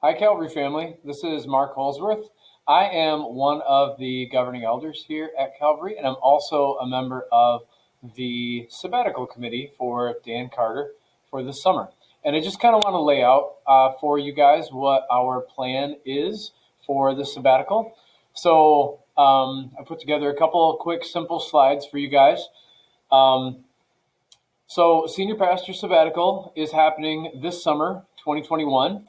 Hi, Calvary family. This is Mark Holsworth. I am one of the governing elders here at Calvary, and I'm also a member of the Sabbatical Committee for Dan Carter for this summer. And I just kind of want to lay out for you guys what our plan is for the sabbatical. So I put together a couple of quick, simple slides for you guys. So Senior Pastor Sabbatical is happening this summer, 2021.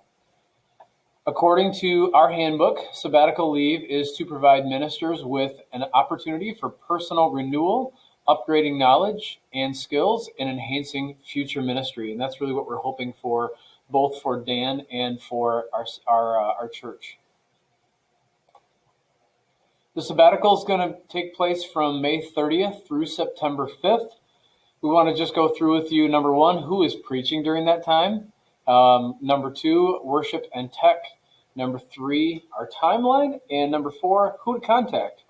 According to our handbook, sabbatical leave is to provide ministers with an opportunity for personal renewal, upgrading knowledge and skills, and enhancing future ministry. And that's really what we're hoping for, both for Dan and for our church. The sabbatical is going to take place from May 30th through September 5th. We want to just go through with you, number one, who is preaching during that time. Number two, worship and tech. Number three, our timeline. And number four, who to contact.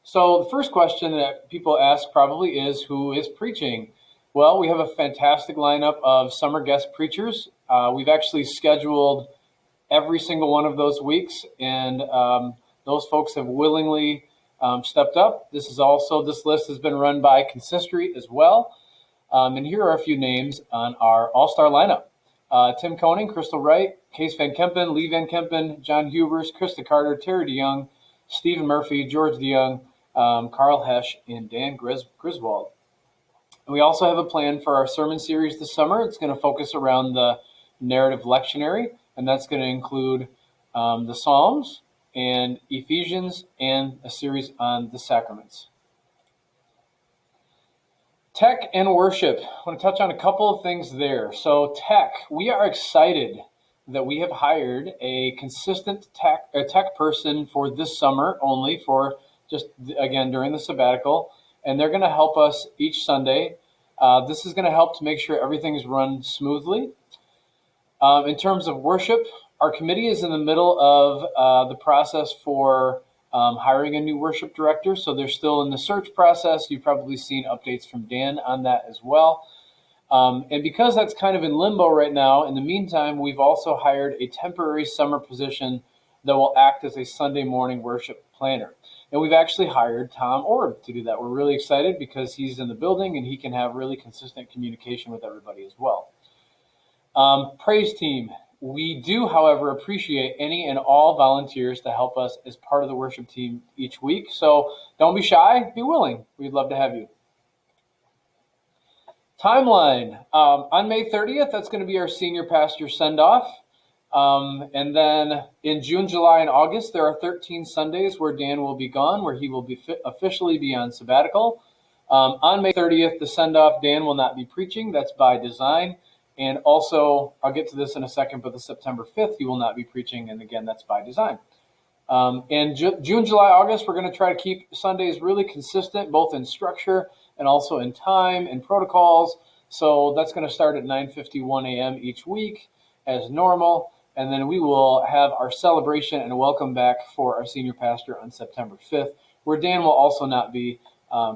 So the first question that people ask probably is, who is preaching? Well, we have a fantastic lineup of summer guest preachers. We've actually scheduled every single one of those weeks, and those folks have willingly stepped up. This list has been run by Consistory as well. And here are a few names on our all-star lineup. Tim Koning, Crystal Wright, Case Van Kempen, Lee Van Kempen, John Hubers, Krista Carter, Terry DeYoung, Stephen Murphy, George DeYoung, Carl Hesch, and Dan Griswold. And we also have a plan for our sermon series this summer. It's going to focus around the narrative lectionary, and that's going to include the Psalms and Ephesians and a series on the sacraments. Tech and worship. I want to touch on a couple of things there. So tech, we are excited that we have hired a consistent tech person for this summer only, for just, again, during the sabbatical. And they're going to help us each Sunday. This is going to help to make sure everything is run smoothly. In terms of worship, our committee is in the middle of the process for hiring a new worship director. So they're still in the search process. You've probably seen updates from Dan on that as well. And because that's kind of in limbo right now, in the meantime, we've also hired a temporary summer position that will act as a Sunday morning worship planner. And we've actually hired Tom Ord to do that. We're really excited because he's in the building and he can have really consistent communication with everybody as well. Praise team. We do, however, appreciate any and all volunteers to help us as part of the worship team each week. So don't be shy, be willing. We'd love to have you. Timeline. On May 30th, that's going to be our senior pastor send-off. And then in June, July, and August, there are 13 Sundays where Dan will be gone, where he will be officially be on sabbatical. On May 30th, the send-off, Dan will not be preaching. That's by design. And also, I'll get to this in a second, but the September 5th, he will not be preaching. And again, that's by design. In June, July, August, we're going to try to keep Sundays really consistent, both in structure and also in time and protocols. So that's going to start at 9:51 a.m. each week as normal. And then we will have our celebration and welcome back for our senior pastor on September 5th, where Dan will also not be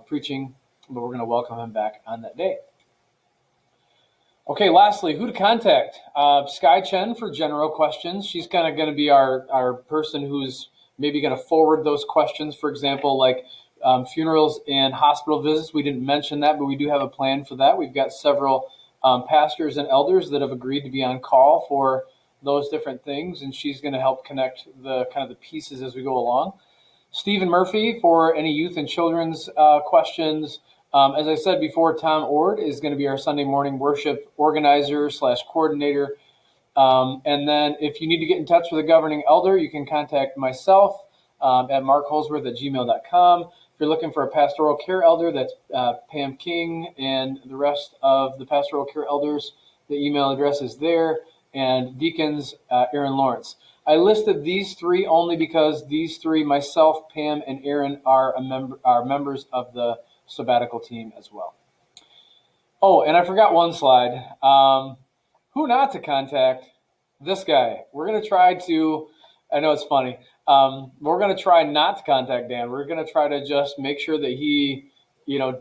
preaching, but we're going to welcome him back on that day. Okay, lastly, who to contact? Sky Chen for general questions. She's kind of going to be our person who's maybe going to forward those questions. For example, like funerals and hospital visits. We didn't mention that, but we do have a plan for that. We've got several pastors and elders that have agreed to be on call for those different things, and she's going to help connect the kind of the pieces as we go along. Stephen Murphy for any youth and children's questions. As I said before, Tom Ord is going to be our Sunday morning worship organizer / coordinator. And then if you need to get in touch with a governing elder, you can contact myself at markholsworth@gmail.com. If you're looking for a pastoral care elder, that's Pam King, and the rest of the pastoral care elders, the email address is there, and deacons, Aaron Lawrence. I listed these three only because these three, myself, Pam, and Aaron, are members of the sabbatical team as well. Oh, and I forgot one slide. Who not to contact? This guy. We're going to try to, I know it's funny, we're going to try not to contact Dan. We're going to try to just make sure that he,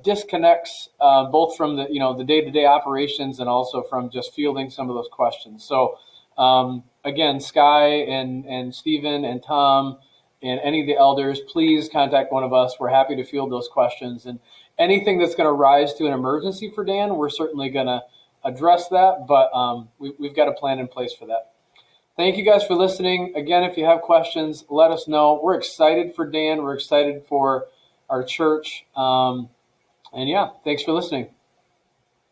disconnects both from the, the day-to-day operations and also from just fielding some of those questions. So again, Sky and Stephen and Tom and any of the elders, please contact one of us. We're happy to field those questions. And anything that's going to rise to an emergency for Dan, we're certainly going to address that. But we've got a plan in place for that. Thank you guys for listening. Again, if you have questions, let us know. We're excited for Dan. We're excited for our church. And yeah, thanks for listening.